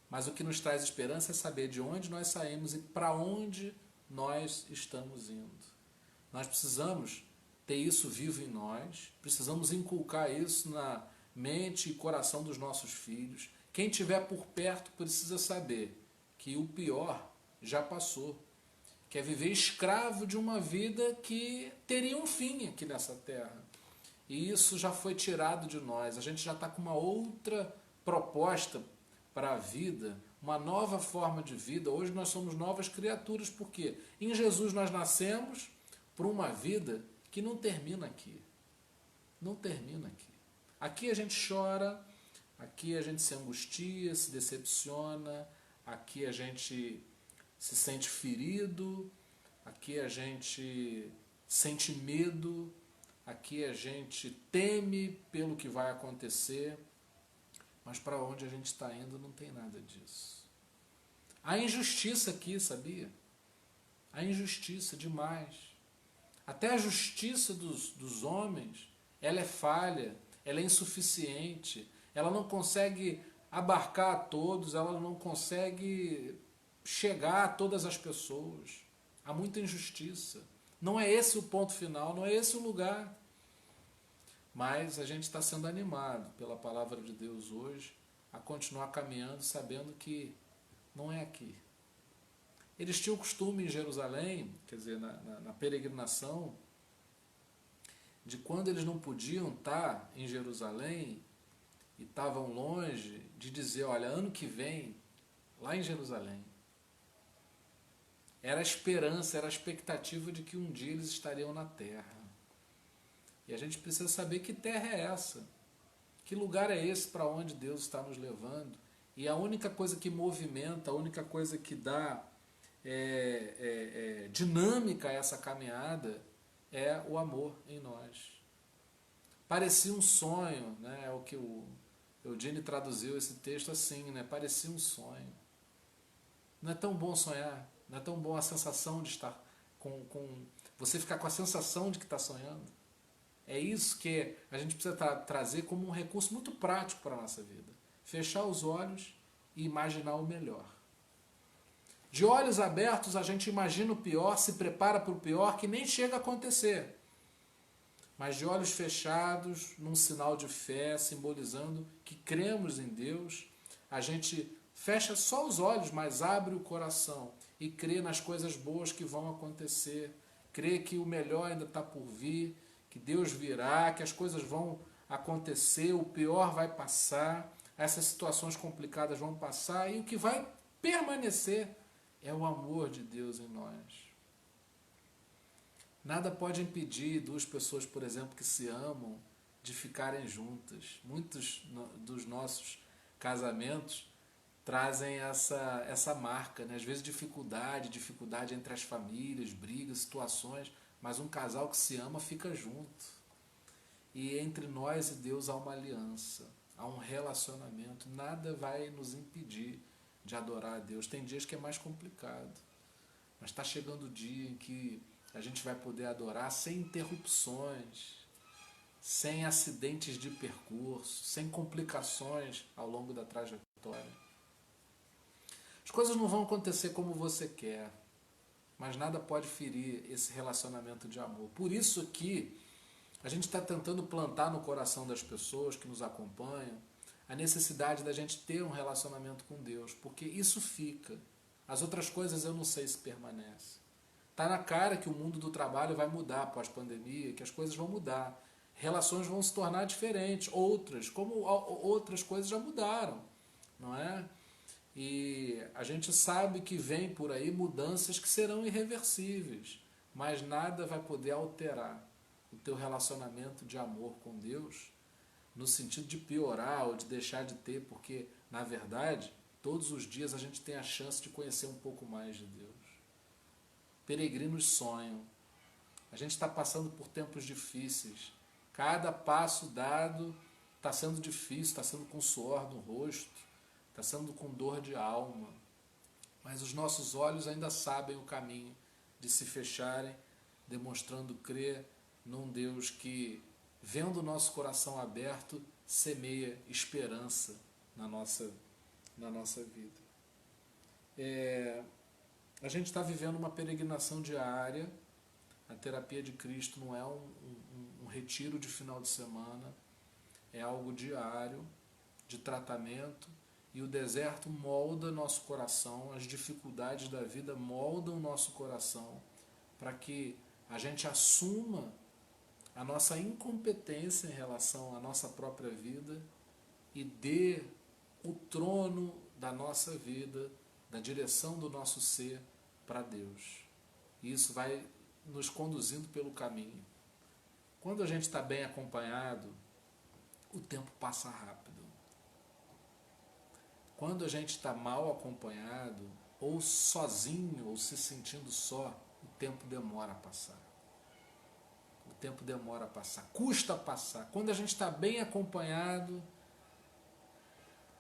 mas o que nos traz esperança é saber de onde nós saímos e para onde nós estamos indo. Nós precisamos ter isso vivo em nós, precisamos inculcar isso na mente e coração dos nossos filhos. Quem estiver por perto precisa saber que o pior já passou, que é viver escravo de uma vida que teria um fim aqui nessa terra. E isso já foi tirado de nós. A gente já está com uma outra proposta para a vida, uma nova forma de vida. Hoje nós somos novas criaturas, porque em Jesus nós nascemos para uma vida que não termina aqui. Não termina aqui. Aqui a gente chora, aqui a gente se angustia, se decepciona, aqui a gente se sente ferido, aqui a gente sente medo, aqui a gente teme pelo que vai acontecer, mas para onde a gente está indo não tem nada disso. Há injustiça aqui, sabia? Há injustiça demais. Até a justiça dos homens, ela é falha, ela é insuficiente, ela não consegue abarcar a todos, ela não consegue chegar a todas as pessoas. Há muita injustiça. Não é esse o ponto final, não é esse o lugar. Mas a gente está sendo animado pela palavra de Deus hoje a continuar caminhando sabendo que não é aqui. Eles tinham o costume em Jerusalém, quer dizer, na peregrinação, de quando eles não podiam estar em Jerusalém e estavam longe, de dizer, olha, ano que vem, lá em Jerusalém. Era a esperança, era a expectativa de que um dia eles estariam na terra. E a gente precisa saber que terra é essa, que lugar é esse para onde Deus está nos levando. E a única coisa que movimenta, a única coisa que dá dinâmica a essa caminhada é o amor em nós. Parecia um sonho, né? É o que o Eugênio traduziu esse texto assim, né? Parecia um sonho. Não é tão bom sonhar, não é tão bom a sensação de estar com você ficar com a sensação de que está sonhando. É isso que a gente precisa trazer como um recurso muito prático para a nossa vida. Fechar os olhos e imaginar o melhor. De olhos abertos a gente imagina o pior, se prepara para o pior que nem chega a acontecer. Mas de olhos fechados, num sinal de fé, simbolizando que cremos em Deus, a gente fecha só os olhos, mas abre o coração e crê nas coisas boas que vão acontecer, crê que o melhor ainda está por vir, que Deus virá, que as coisas vão acontecer, o pior vai passar, essas situações complicadas vão passar e o que vai permanecer é o amor de Deus em nós. Nada pode impedir duas pessoas, por exemplo, que se amam, de ficarem juntas. Muitos dos nossos casamentos trazem essa marca, né? Às vezes dificuldade entre as famílias, brigas, situações, mas um casal que se ama fica junto. E entre nós e Deus há uma aliança, há um relacionamento. Nada vai nos impedir de adorar a Deus. Tem dias que é mais complicado, mas está chegando o dia em que a gente vai poder adorar sem interrupções. sem acidentes de percurso, sem complicações ao longo da trajetória. As coisas não vão acontecer como você quer, mas nada pode ferir esse relacionamento de amor. Por isso que a gente está tentando plantar no coração das pessoas que nos acompanham a necessidade da gente ter um relacionamento com Deus, porque isso fica. As outras coisas eu não sei se permanece. Está na cara que o mundo do trabalho vai mudar pós-pandemia, que as coisas vão mudar. Relações vão se tornar diferentes, como outras coisas já mudaram, não é? E a gente sabe que vem por aí mudanças que serão irreversíveis, mas nada vai poder alterar o teu relacionamento de amor com Deus, no sentido de piorar ou de deixar de ter, porque, na verdade, todos os dias a gente tem a chance de conhecer um pouco mais de Deus. Peregrinos sonham. A gente está passando por tempos difíceis. Cada passo dado está sendo difícil, está sendo com suor no rosto, está sendo com dor de alma. Mas os nossos olhos ainda sabem o caminho de se fecharem, demonstrando crer num Deus que, vendo o nosso coração aberto, semeia esperança na nossa vida. A gente está vivendo uma peregrinação diária. A terapia de Cristo não é um retiro de final de semana, é algo diário, de tratamento, e o deserto molda nosso coração, as dificuldades da vida moldam nosso coração, para que a gente assuma a nossa incompetência em relação à nossa própria vida e dê o trono da nossa vida, da direção do nosso ser para Deus. E isso vai nos conduzindo pelo caminho. Quando a gente está bem acompanhado, o tempo passa rápido. Quando a gente está mal acompanhado, ou sozinho, ou se sentindo só, o tempo demora a passar. O tempo demora a passar, custa passar. Quando a gente está bem acompanhado,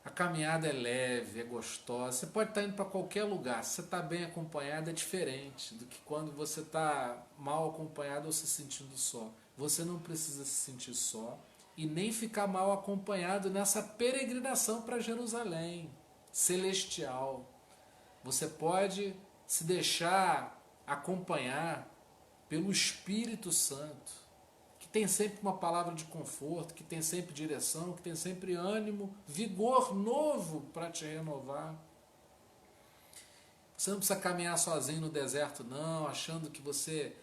a caminhada é leve, é gostosa. Você pode estar indo para qualquer lugar. Se você está bem acompanhado, é diferente do que quando você está mal acompanhado ou se sentindo só. Você não precisa se sentir só e nem ficar mal acompanhado nessa peregrinação para Jerusalém celestial. Você pode se deixar acompanhar pelo Espírito Santo, que tem sempre uma palavra de conforto, que tem sempre direção, que tem sempre ânimo, vigor novo para te renovar. Você não precisa caminhar sozinho no deserto, não, achando que você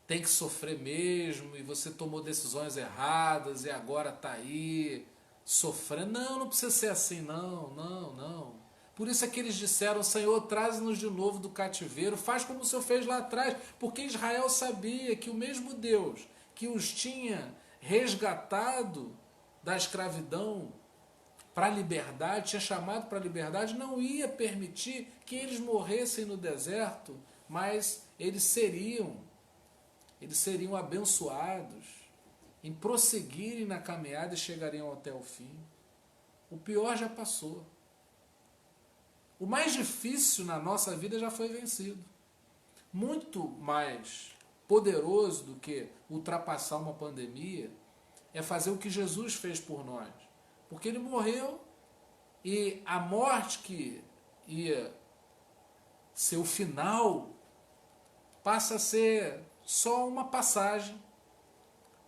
tem que sofrer mesmo e você tomou decisões erradas e agora está aí sofrendo. Não, não precisa ser assim, não. Por isso é que eles disseram: Senhor, traz-nos de novo do cativeiro, faz como o Senhor fez lá atrás, porque Israel sabia que o mesmo Deus que os tinha resgatado da escravidão para a liberdade, tinha chamado para a liberdade, não ia permitir que eles morressem no deserto, mas eles seriam abençoados em prosseguirem na caminhada e chegariam até o fim. O pior já passou. O mais difícil na nossa vida já foi vencido. Muito mais poderoso do que ultrapassar uma pandemia é fazer o que Jesus fez por nós. Porque ele morreu e a morte que ia ser o final passa a ser só uma passagem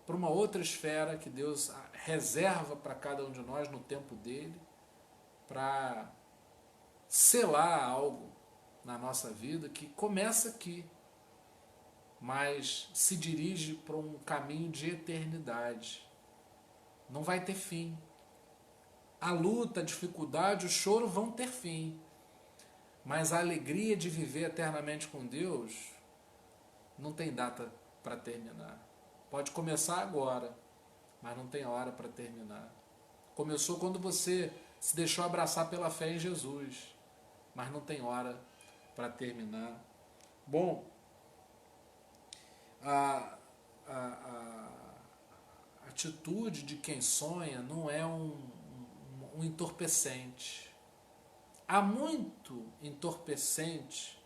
para uma outra esfera que Deus reserva para cada um de nós no tempo dele, para selar algo na nossa vida que começa aqui, mas se dirige para um caminho de eternidade. Não vai ter fim. A luta, a dificuldade, o choro vão ter fim, mas a alegria de viver eternamente com Deus não tem data para terminar. Pode começar agora, mas não tem hora para terminar. Começou quando você se deixou abraçar pela fé em Jesus, mas não tem hora para terminar. Bom, a atitude de quem sonha não é um entorpecente. Há muito entorpecente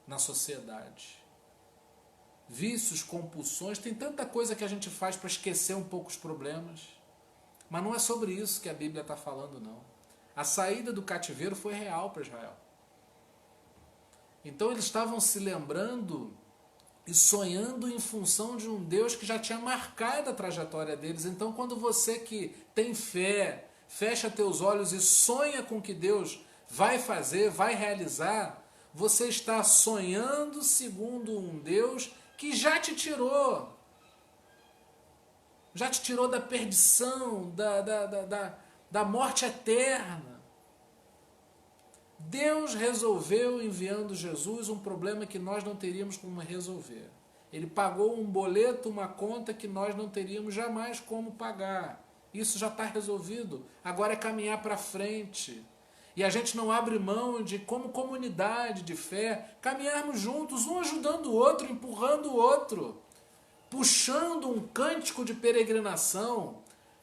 na sociedade. vícios, compulsões, tem tanta coisa que a gente faz para esquecer um pouco os problemas. Mas não é sobre isso que a Bíblia está falando, não. A saída do cativeiro foi real para Israel. Então eles estavam se lembrando e sonhando em função de um Deus que já tinha marcado a trajetória deles. Então quando você que tem fé, fecha teus olhos e sonha com o que Deus vai fazer, vai realizar, você está sonhando segundo um Deus que já te tirou da perdição, da morte eterna. Deus resolveu, enviando Jesus, um problema que nós não teríamos como resolver. Ele pagou um boleto, uma conta que nós não teríamos jamais como pagar. Isso já está resolvido. Agora é caminhar para frente. E a gente não abre mão de, como comunidade de fé, caminharmos juntos, um ajudando o outro, empurrando o outro, puxando um cântico de peregrinação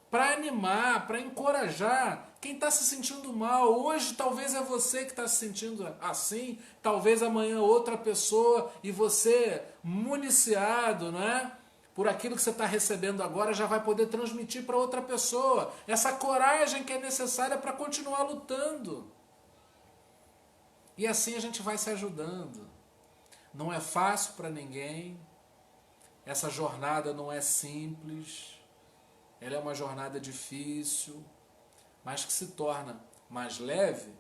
para animar, para encorajar quem está se sentindo mal. Hoje talvez é você que está se sentindo assim, talvez amanhã outra pessoa, e você, municiado, né, por aquilo que você está recebendo agora, já vai poder transmitir para outra pessoa essa coragem que é necessária para continuar lutando. E assim a gente vai se ajudando. Não é fácil para ninguém, essa jornada não é simples, ela é uma jornada difícil, mas que se torna mais leve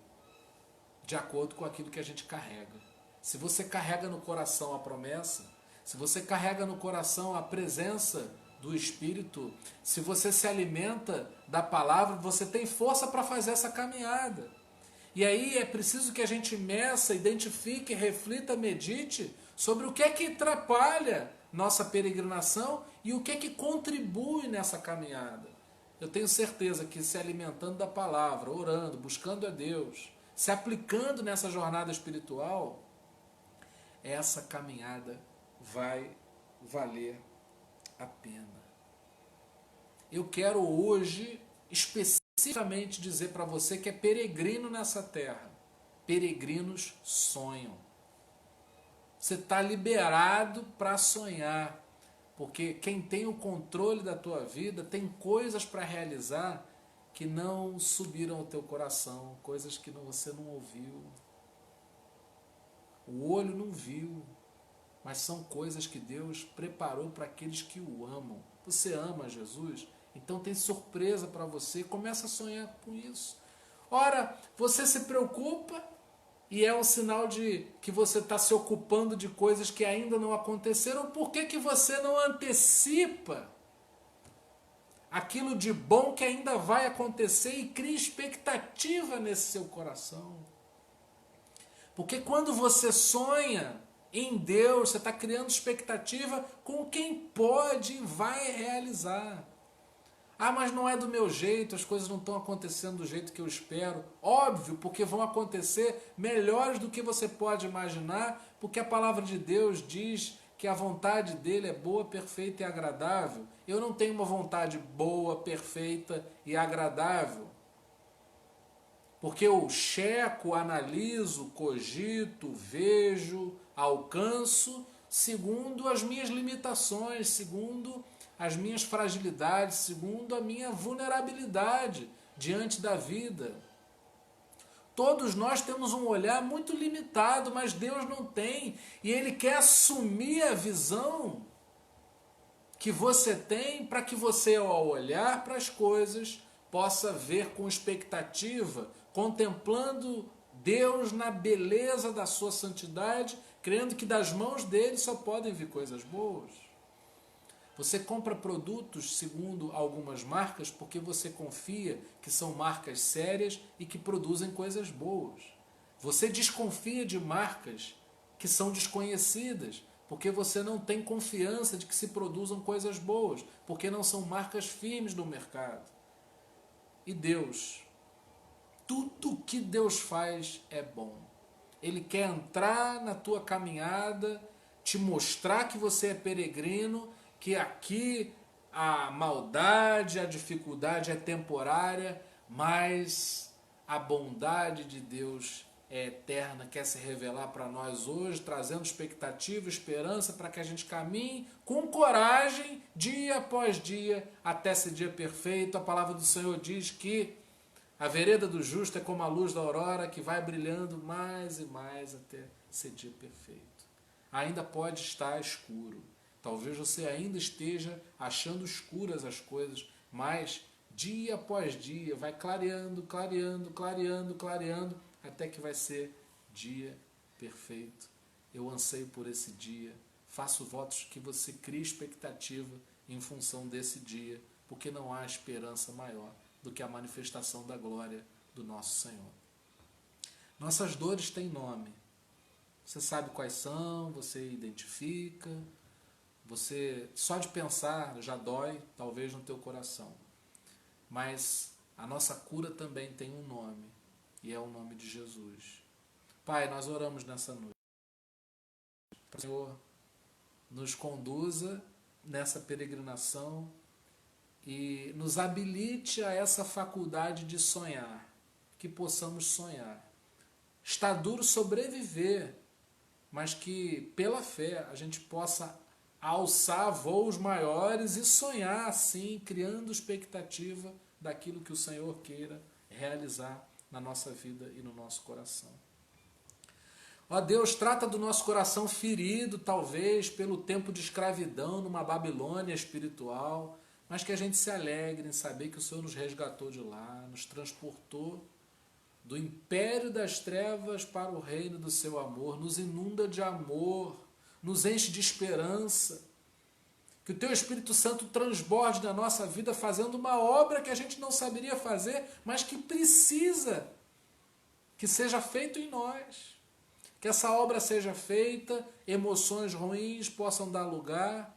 de acordo com aquilo que a gente carrega. Se você carrega no coração a promessa, se você carrega no coração a presença do Espírito, se você se alimenta da palavra, você tem força para fazer essa caminhada. E aí é preciso que a gente meça, identifique, reflita, medite sobre o que é que atrapalha nossa peregrinação e o que é que contribui nessa caminhada. Eu tenho certeza que se alimentando da palavra, orando, buscando a Deus, se aplicando nessa jornada espiritual, essa caminhada vai valer a pena. Eu quero hoje especificamente dizer para você que é peregrino nessa terra. Peregrinos sonham. Você está liberado para sonhar, porque quem tem o controle da tua vida tem coisas para realizar que não subiram ao teu coração, coisas que você não ouviu, o olho não viu, mas são coisas que Deus preparou para aqueles que o amam. Você ama Jesus? Então tem surpresa para você, começa a sonhar com isso. Ora, você se preocupa e é um sinal de que você está se ocupando de coisas que ainda não aconteceram. Por que você não antecipa aquilo de bom que ainda vai acontecer e cria expectativa nesse seu coração? Porque quando você sonha em Deus, você está criando expectativa com quem pode e vai realizar. Ah, mas não é do meu jeito, as coisas não estão acontecendo do jeito que eu espero. Óbvio, porque vão acontecer melhores do que você pode imaginar, porque a palavra de Deus diz que a vontade dele é boa, perfeita e agradável. Eu não tenho uma vontade boa, perfeita e agradável, porque eu checo, analiso, cogito, vejo, alcanço, segundo as minhas limitações, segundo as minhas fragilidades, segundo a minha vulnerabilidade diante da vida. Todos nós temos um olhar muito limitado, mas Deus não tem. E Ele quer assumir a visão que você tem para que você, ao olhar para as coisas, possa ver com expectativa, contemplando Deus na beleza da sua santidade, crendo que das mãos dele só podem vir coisas boas. Você compra produtos segundo algumas marcas porque você confia que são marcas sérias e que produzem coisas boas. Você desconfia de marcas que são desconhecidas porque você não tem confiança de que se produzam coisas boas, porque não são marcas firmes no mercado. E Deus, tudo que Deus faz é bom. Ele quer entrar na tua caminhada, te mostrar que você é peregrino, que aqui a maldade, a dificuldade é temporária, mas a bondade de Deus é eterna quer se revelar para nós hoje, trazendo expectativa, esperança para que a gente caminhe com coragem, dia após dia, até esse dia perfeito. A palavra do Senhor diz que a vereda do justo é como a luz da aurora, que vai brilhando mais e mais até esse dia perfeito. Ainda pode estar escuro. Talvez você ainda esteja achando escuras as coisas, mas dia após dia vai clareando, clareando, clareando, clareando, até que vai ser dia perfeito. Eu anseio por esse dia. Faço votos que você crie expectativa em função desse dia, porque não há esperança maior do que a manifestação da glória do nosso Senhor. Nossas dores têm nome. Você sabe quais são, você identifica, você só de pensar já dói, talvez no teu coração. Mas a nossa cura também tem um nome, e é o nome de Jesus. Pai, nós oramos nessa noite. Para o Senhor nos conduza nessa peregrinação e nos habilite a essa faculdade de sonhar, que possamos sonhar. Está duro sobreviver, mas que pela fé a gente possa alçar voos maiores e sonhar assim, criando expectativa daquilo que o Senhor queira realizar na nossa vida e no nosso coração. Ó Deus, trata do nosso coração ferido, talvez, pelo tempo de escravidão numa Babilônia espiritual, mas que a gente se alegre em saber que o Senhor nos resgatou de lá, nos transportou do império das trevas para o reino do seu amor, nos inunda de amor, nos enche de esperança. Que o Teu Espírito Santo transborde na nossa vida fazendo uma obra que a gente não saberia fazer, mas que precisa que seja feito em nós. Que essa obra seja feita, emoções ruins possam dar lugar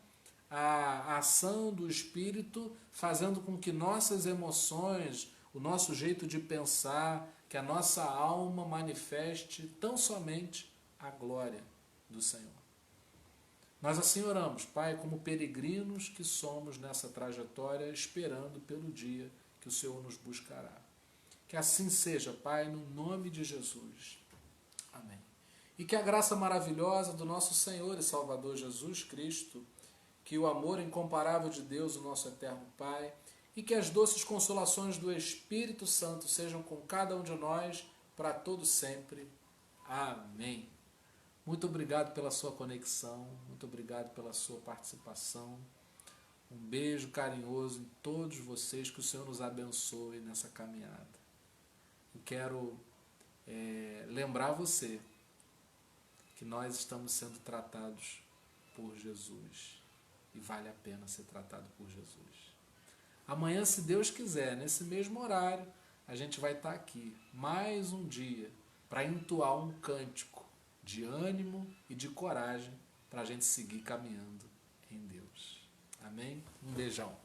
à ação do Espírito, fazendo com que nossas emoções, o nosso jeito de pensar, que a nossa alma manifeste tão somente a glória do Senhor. Nós assim oramos, Pai, como peregrinos que somos nessa trajetória, esperando pelo dia que o Senhor nos buscará. Que assim seja, Pai, no nome de Jesus. Amém. E que a graça maravilhosa do nosso Senhor e Salvador Jesus Cristo, que o amor incomparável de Deus, o nosso eterno Pai, e que as doces consolações do Espírito Santo sejam com cada um de nós para todo sempre. Amém. Muito obrigado pela sua conexão, muito obrigado pela sua participação. Um beijo carinhoso em todos vocês, que o Senhor nos abençoe nessa caminhada. Eu quero lembrar você que nós estamos sendo tratados por Jesus e vale a pena ser tratado por Jesus. Amanhã, se Deus quiser, nesse mesmo horário, a gente vai estar aqui, mais um dia, para entoar um cântico de ânimo e de coragem para a gente seguir caminhando em Deus. Amém? Um beijão.